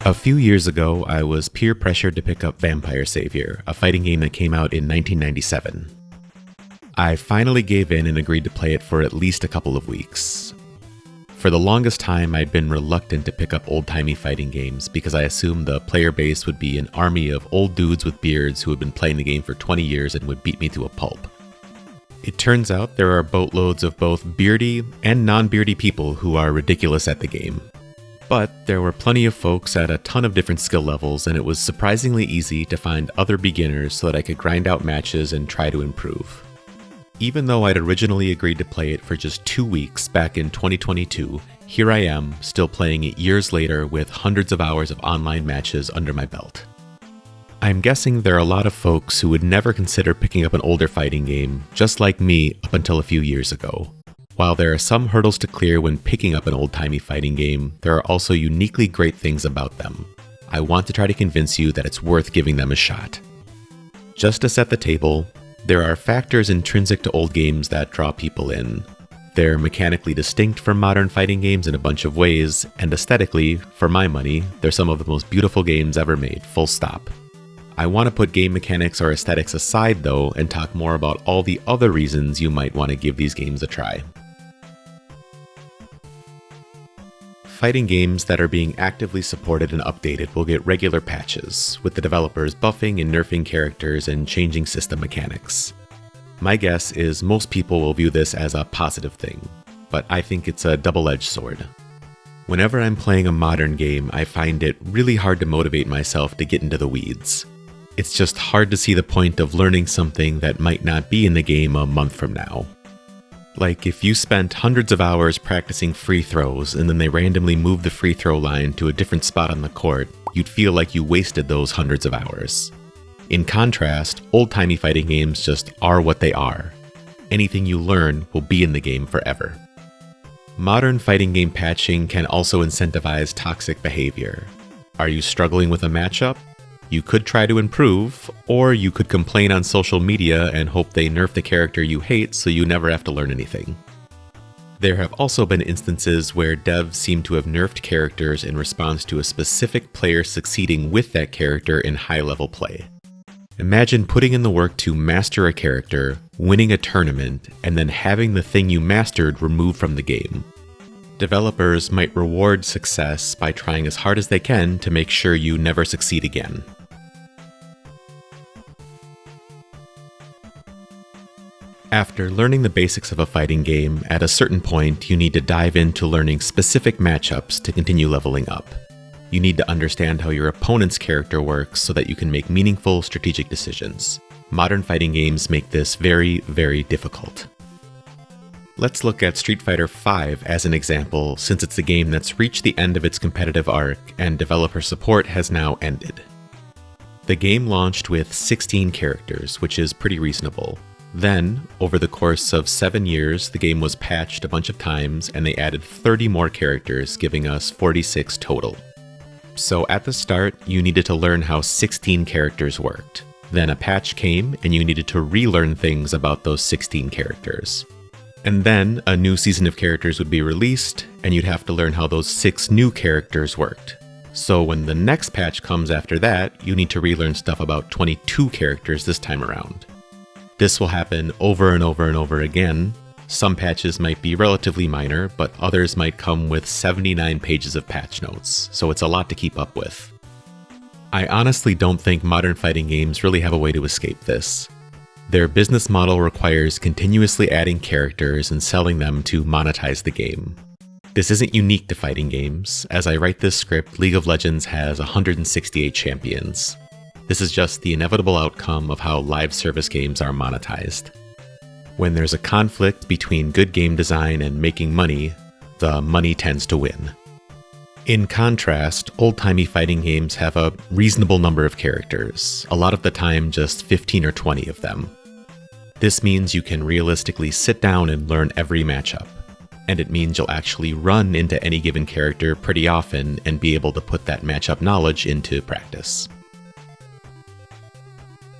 A few years ago, I was peer pressured to pick up Vampire Savior, a fighting game that came out in 1997. I finally gave in and agreed to play it for at least a couple of weeks. For the longest time, I'd been reluctant to pick up old-timey fighting games because I assumed the player base would be an army of old dudes with beards who had been playing the game for 20 years and would beat me to a pulp. It turns out there are boatloads of both beardy and non-beardy people who are ridiculous at the game. But there were plenty of folks at a ton of different skill levels, and it was surprisingly easy to find other beginners so that I could grind out matches and try to improve. Even though I'd originally agreed to play it for just 2 weeks back in 2022, here I am, still playing it years later with hundreds of hours of online matches under my belt. I'm guessing there are a lot of folks who would never consider picking up an older fighting game, just like me up until a few years ago. While there are some hurdles to clear when picking up an old-timey fighting game, there are also uniquely great things about them. I want to try to convince you that it's worth giving them a shot. Just to set the table, there are factors intrinsic to old games that draw people in. They're mechanically distinct from modern fighting games in a bunch of ways, and aesthetically, for my money, they're some of the most beautiful games ever made, full stop. I want to put game mechanics or aesthetics aside though, and talk more about all the other reasons you might want to give these games a try. Fighting games that are being actively supported and updated will get regular patches, with the developers buffing and nerfing characters and changing system mechanics. My guess is most people will view this as a positive thing, but I think it's a double-edged sword. Whenever I'm playing a modern game, I find it really hard to motivate myself to get into the weeds. It's just hard to see the point of learning something that might not be in the game a month from now. Like, if you spent hundreds of hours practicing free throws and then they randomly moved the free throw line to a different spot on the court, you'd feel like you wasted those hundreds of hours. In contrast, old-timey fighting games just are what they are. Anything you learn will be in the game forever. Modern fighting game patching can also incentivize toxic behavior. Are you struggling with a matchup? You could try to improve, or you could complain on social media and hope they nerf the character you hate so you never have to learn anything. There have also been instances where devs seem to have nerfed characters in response to a specific player succeeding with that character in high-level play. Imagine putting in the work to master a character, winning a tournament, and then having the thing you mastered removed from the game. Developers might reward success by trying as hard as they can to make sure you never succeed again. After learning the basics of a fighting game, at a certain point you need to dive into learning specific matchups to continue leveling up. You need to understand how your opponent's character works so that you can make meaningful strategic decisions. Modern fighting games make this very, very difficult. Let's look at Street Fighter V as an example, since it's a game that's reached the end of its competitive arc and developer support has now ended. The game launched with 16 characters, which is pretty reasonable. Then, over the course of 7 years, the game was patched a bunch of times and they added 30 more characters, giving us 46 total. So at the start, you needed to learn how 16 characters worked. Then a patch came and you needed to relearn things about those 16 characters. And then a new season of characters would be released and you'd have to learn how those 6 new characters worked. So when the next patch comes after that, you need to relearn stuff about 22 characters this time around. This will happen over and over and over again. Some patches might be relatively minor, but others might come with 79 pages of patch notes, so it's a lot to keep up with. I honestly don't think modern fighting games really have a way to escape this. Their business model requires continuously adding characters and selling them to monetize the game. This isn't unique to fighting games. As I write this script, League of Legends has 168 champions. This is just the inevitable outcome of how live service games are monetized. When there's a conflict between good game design and making money, the money tends to win. In contrast, old-timey fighting games have a reasonable number of characters, a lot of the time just 15 or 20 of them. This means you can realistically sit down and learn every matchup, and it means you'll actually run into any given character pretty often and be able to put that matchup knowledge into practice.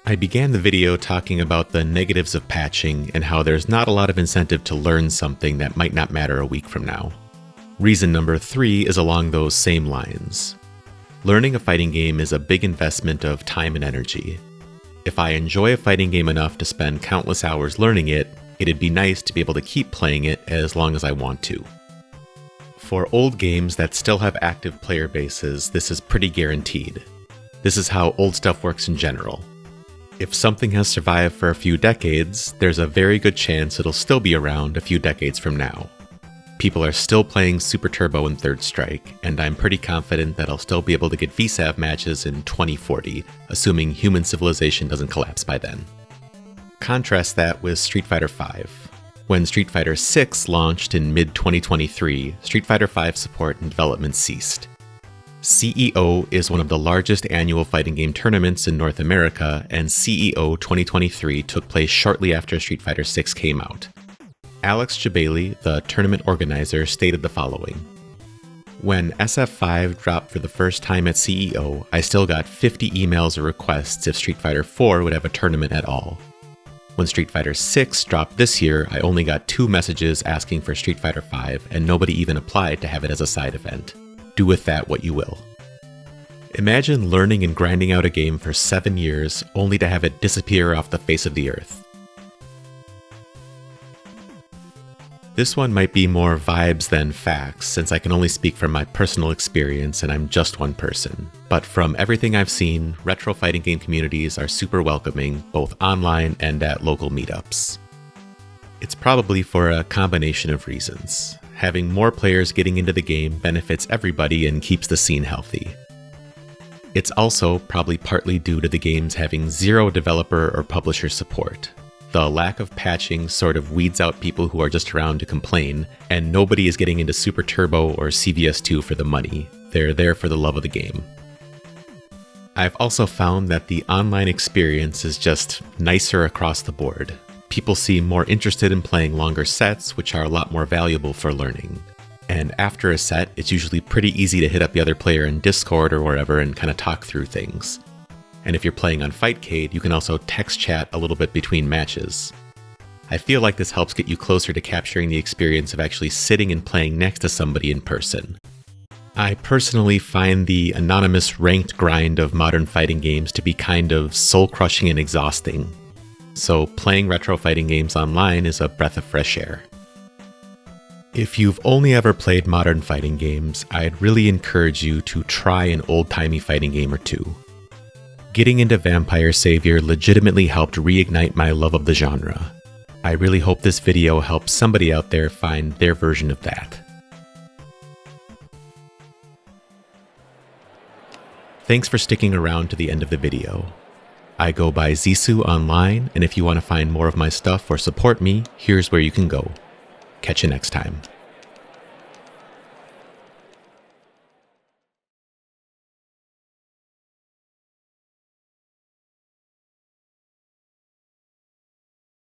I began the video talking about the negatives of patching and how there's not a lot of incentive to learn something that might not matter a week from now. Reason number 3 is along those same lines. Learning a fighting game is a big investment of time and energy. If I enjoy a fighting game enough to spend countless hours learning it, it'd be nice to be able to keep playing it as long as I want to. For old games that still have active player bases, this is pretty guaranteed. This is how old stuff works in general. If something has survived for a few decades, there's a very good chance it'll still be around a few decades from now. People are still playing Super Turbo and Third Strike, and I'm pretty confident that I'll still be able to get VSAV matches in 2040, assuming human civilization doesn't collapse by then. Contrast that with Street Fighter V. When Street Fighter VI launched in mid-2023, Street Fighter V support and development ceased. CEO is one of the largest annual fighting game tournaments in North America, and CEO 2023 took place shortly after Street Fighter VI came out. Alex Jabali, the tournament organizer, stated the following: "When SF5 dropped for the first time at CEO, I still got 50 emails or requests if Street Fighter IV would have a tournament at all. When Street Fighter VI dropped this year, I only got 2 messages asking for Street Fighter V, and nobody even applied to have it as a side event. Do with that what you will." Imagine learning and grinding out a game for 7 years, only to have it disappear off the face of the earth. This one might be more vibes than facts, since I can only speak from my personal experience and I'm just one person. But from everything I've seen, retro fighting game communities are super welcoming, both online and at local meetups. It's probably for a combination of reasons. Having more players getting into the game benefits everybody and keeps the scene healthy. It's also probably partly due to the games having zero developer or publisher support. The lack of patching sort of weeds out people who are just around to complain, and nobody is getting into Super Turbo or CVS2 for the money. They're there for the love of the game. I've also found that the online experience is just nicer across the board. People seem more interested in playing longer sets, which are a lot more valuable for learning. And after a set, it's usually pretty easy to hit up the other player in Discord or wherever and kind of talk through things. And if you're playing on Fightcade, you can also text chat a little bit between matches. I feel like this helps get you closer to capturing the experience of actually sitting and playing next to somebody in person. I personally find the anonymous ranked grind of modern fighting games to be kind of soul-crushing and exhausting. So playing retro fighting games online is a breath of fresh air. If you've only ever played modern fighting games, I'd really encourage you to try an old-timey fighting game or two. Getting into Vampire Savior legitimately helped reignite my love of the genre. I really hope this video helps somebody out there find their version of that. Thanks for sticking around to the end of the video. I go by Zissou online, and if you want to find more of my stuff or support me, here's where you can go. Catch you next time.